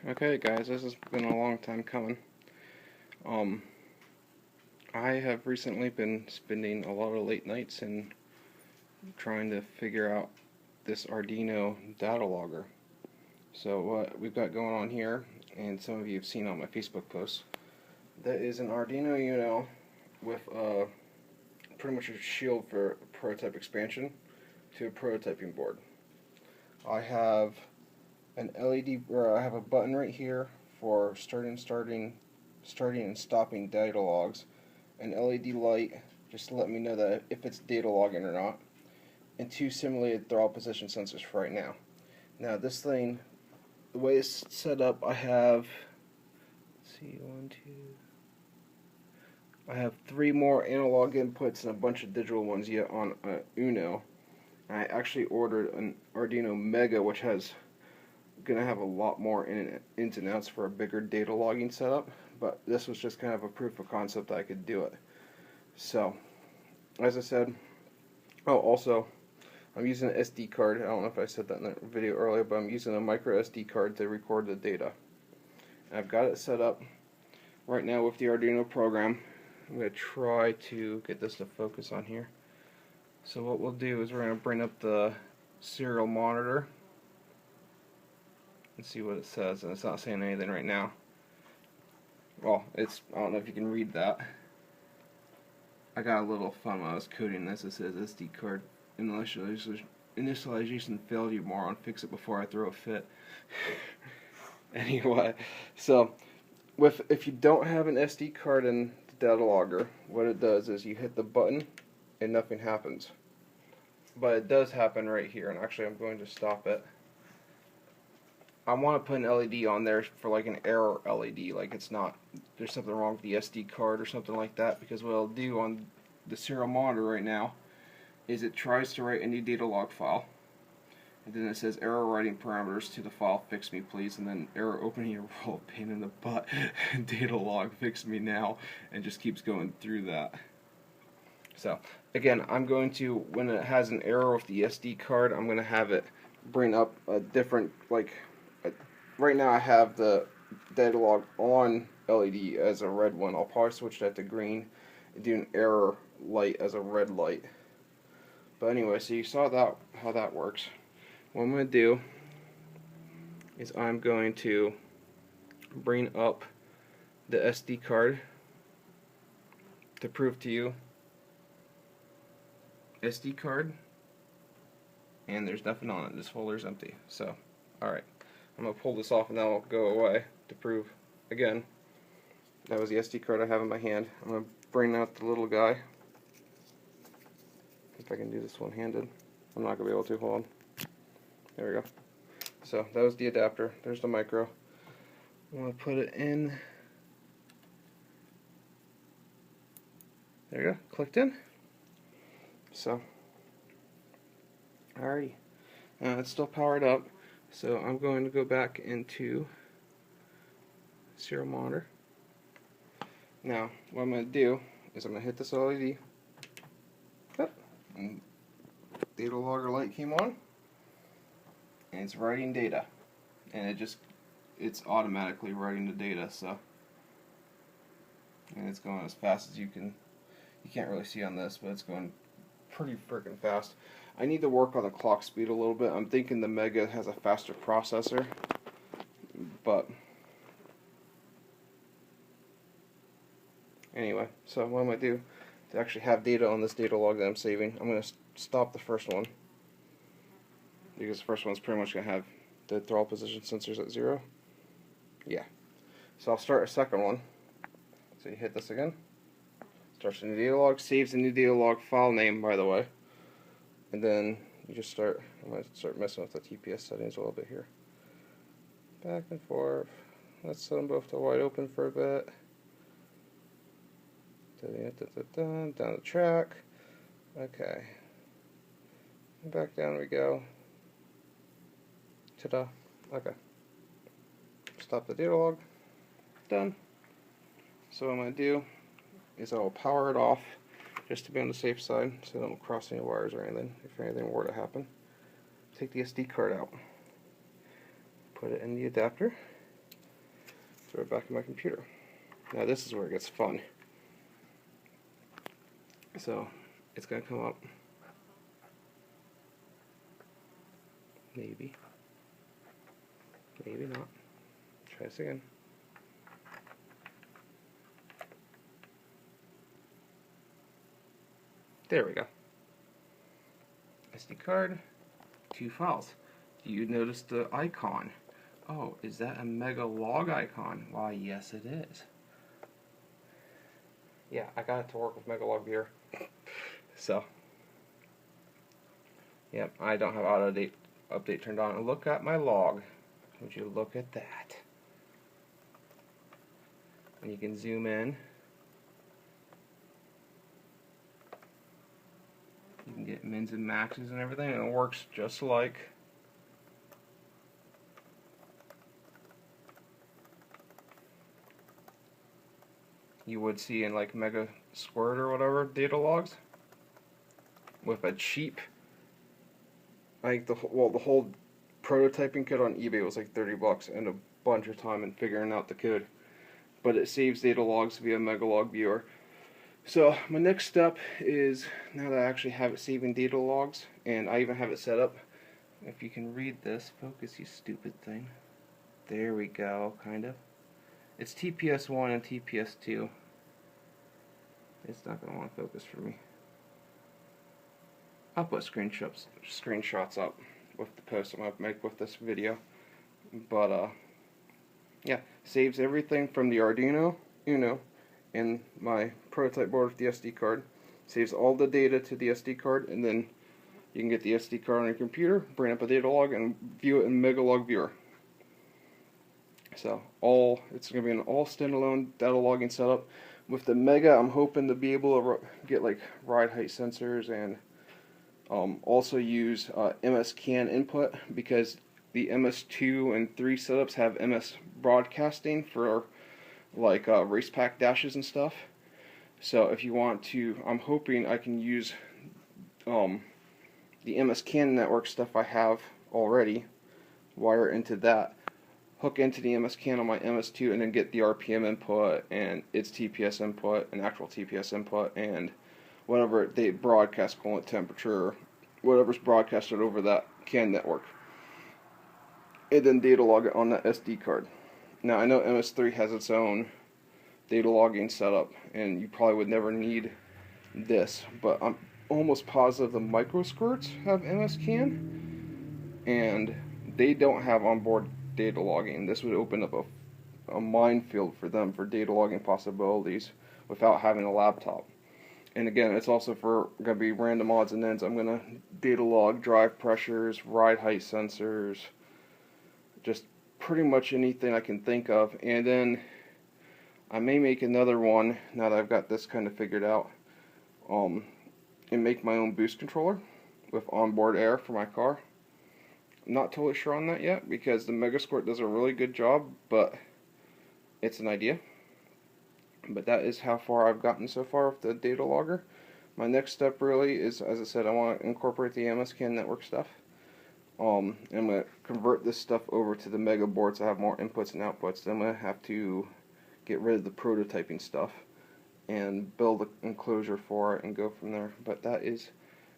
Okay guys, this has been a long time coming. Um, I have recently been spending a lot of late nights and trying to figure out this Arduino data logger. So what we've got going on here, and some of you have seen on my Facebook posts, that is an Arduino Uno with pretty much a shield for prototype expansion to a prototyping board. I have an LED, or I have a button right here for starting and stopping data logs, an LED light just to let me know that if it's data logging or not, and two simulated throttle position sensors for right now. Now this thing, the way it's set up, I have, let's see, I have 3 more analog inputs and a bunch of digital ones yet on Uno. I actually ordered an Arduino Mega, which has gonna have a lot more ins and outs for a bigger data logging setup, but this was just kind of a proof of concept that I could do it. So, as I said, also, I'm using an SD card. I don't know if I said that in the video earlier, but I'm using a micro SD card to record the data. And I've got it set up right now with the Arduino program. I'm going to try to get this to focus on here. So what we'll do is we're going to bring up the serial monitor and see what it says, and it's not saying anything right now. Well, I don't know if you can read that. I got a little fun when I was coding this. It says SD card initialization failed, you moron, fix it before I throw a fit. Anyway, so if you don't have an SD card in the data logger, what it does is you hit the button and nothing happens. But it does happen right here, and actually I'm going to stop it. I want to put an LED on there for like an error LED, like there's something wrong with the SD card or something like that, because what it'll do on the serial monitor right now is it tries to write a new data log file, and then it says error writing parameters to the file, fix me please, and then error opening your roll, pain in the butt, data log, fix me now, and just keeps going through that. So again, I'm going to, when it has an error with the SD card, I'm going to have it bring up a different, right now I have the data log on LED as a red one. I'll probably switch that to green and do an error light as a red light. But anyway, so you saw that, how that works. What I'm going to do is I'm going to bring up the SD card to prove to you SD card, and there's nothing on it. This folder's empty. So, alright. I'm going to pull this off and then I'll go away to prove, again, that was the SD card I have in my hand. I'm going to bring out the little guy. If I can do this one-handed. I'm not going to be able to. Hold on. There we go. So, that was the adapter. There's the micro. I'm going to put it in. There you go. Clicked in. So, alrighty. It's still powered up. So I'm going to go back into serial monitor. Now, what I'm going to do is I'm going to hit this LED. And data logger light came on, and it's writing data, and it's automatically writing the data. So, and it's going as fast as you can. You can't really see on this, but it's going pretty freaking fast. I need to work on the clock speed a little bit. I'm thinking the Mega has a faster processor, but anyway, so what I'm going to do to actually have data on this data log that I'm saving, I'm going to stop the first one, because the first one's pretty much going to have the throttle position sensors at 0. Yeah. So I'll start a second one. So you hit this again, starts a new data log, saves the new data log file name, by the way. And then you just start, I'm going to start messing with the TPS settings a little bit here. Back and forth. Let's set them both to wide open for a bit. Down the track. Okay. Back down we go. Ta-da. Okay. Stop the data log. Done. So what I'm going to do is I will power it off, just to be on the safe side, so I don't cross any wires or anything, if anything were to happen. Take the SD card out. Put it in the adapter. throw it back in my computer. Now this is where it gets fun. So it's going to come up. Maybe. Maybe not. Try this again. There we go. SD card, 2 files. Do you notice the icon? Oh, is that a Megalog icon? Why, yes it is. Yeah, I got it to work with MegalogViewer. So, yep, I don't have auto update turned on. And look at my log. Would you look at that? And you can zoom in. You can get mins and maxes and everything, and it works just like you would see in like Mega Squirt or whatever data logs. With a cheap, I think the whole prototyping kit on eBay was like $30 and a bunch of time in figuring out the code. But it saves data logs via MegalogViewer. So my next step is, now that I actually have it saving data logs, and I even have it set up, if you can read this, focus you stupid thing. There we go, kind of. It's TPS1 and TPS2. It's not going to want to focus for me. I'll put screenshots up with the post I'm going to make with this video. But, yeah, saves everything from the Arduino Uno and my prototype board with the SD card. Saves all the data to the SD card, and then you can get the SD card on your computer, bring up a data log, and view it in MegalogViewer. So it's going to be an all standalone data logging setup. With the Mega, I'm hoping to be able to get like ride height sensors and also use MS CAN input, because the MS2 and 3 setups have MS broadcasting for like race pack dashes and stuff. So if you want to, I'm hoping I can use the MS CAN network stuff I have already, wire into that, hook into the MS CAN on my MS2, and then get the RPM input and its TPS input and actual TPS input and whatever they broadcast, coolant temperature, whatever's broadcasted over that CAN network, and then data log it on that SD card. Now I know MS3 has its own data logging setup, and you probably would never need this, but I'm almost positive the microsquirts have MS CAN, and they don't have onboard data logging. This would open up a minefield for them for data logging possibilities without having a laptop. And again, it's also for going to be random odds and ends. I'm going to data log drive pressures, ride height sensors, just pretty much anything I can think of. And then I may make another one now that I've got this kind of figured out, and make my own boost controller with onboard air for my car. I'm not totally sure on that yet, because the Megasquirt does a really good job, but it's an idea. But that is how far I've gotten so far with the data logger. My next step really is, as I said, I want to incorporate the MS CAN network stuff. And I'm going to convert this stuff over to the Mega board so I have more inputs and outputs. Then I'm going to have to get rid of the prototyping stuff and build an enclosure for it and go from there. But that is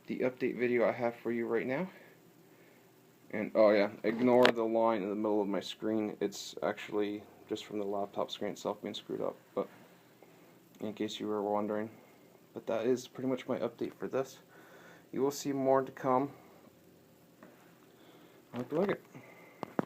the update video I have for you right now. And oh yeah, ignore the line in the middle of my screen. It's actually just from the laptop screen itself being screwed up, but in case you were wondering. But that is pretty much my update for this. You will see more to come. I hope you like it.